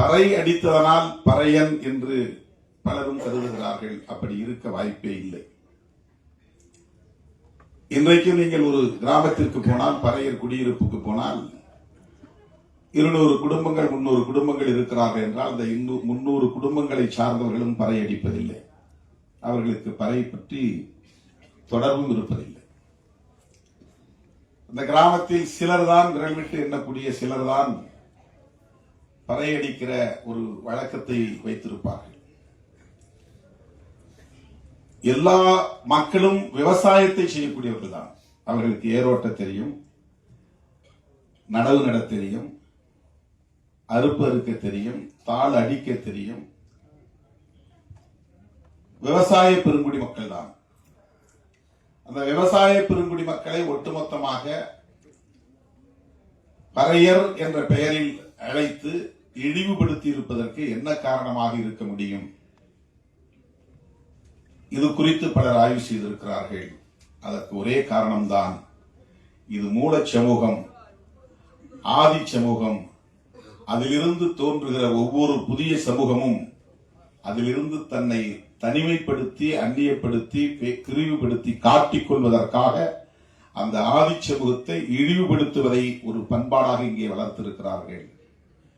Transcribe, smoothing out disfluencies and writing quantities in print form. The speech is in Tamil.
பறை அடித்ததனால் பறையன் என்று பலரும் கருதுகிறார்கள். அப்படி இருக்க வாய்ப்பே இல்லை. இன்றைக்கு நீங்கள் ஒரு கிராமத்திற்கு போனால், பறையர் குடியிருப்புக்கு போனால் 200 குடும்பங்கள் 300 குடும்பங்கள் இருக்கிறார்கள் என்றால் அந்த 300 குடும்பங்களை சார்ந்தவர்களும் பறை அடிப்பதில்லை. அவர்களுக்கு பறை பற்றி தொடர்பும் இருப்பதில்லை. அந்த கிராமத்தில் சிலர் தான், விரல் விட்டு எண்ணக்கூடிய சிலர் தான் பறையடிக்கிற ஒரு வழக்கத்தை வைத்திருப்பார்கள். எல்லா மக்களும் விவசாயத்தை செய்யக்கூடியவர்கள் தான். அவர்களுக்கு ஏரோட்ட தெரியும், நடவு நட தெரியும், அறுப்பு அறுக்க தெரியும், தாள் அடிக்க தெரியும். விவசாய பெருங்குடி மக்கள் தான். அந்த விவசாய பெருங்குடி மக்களை ஒட்டுமொத்தமாக பறையர் என்ற பெயரில் அழைத்து இழிவுபடுத்தி இருப்பதற்கு என்ன காரணமாக இருக்க முடியும்? இது குறித்து பலர் ஆய்வு செய்திருக்கிறார்கள். அதற்கு ஒரே காரணம்தான், இது மூல சமூகம், ஆதி சமூகம். அதிலிருந்து தோன்றுகிற ஒவ்வொரு புதிய சமூகமும் அதிலிருந்து தன்னை தனிமைப்படுத்தி, அந்நியப்படுத்தி, பிரிவுபடுத்தி காட்டிக் கொள்வதற்காக அந்த ஆதி சமூகத்தை இழிவுபடுத்துவதை ஒரு பண்பாடாக இங்கே வளர்த்திருக்கிறார்கள்.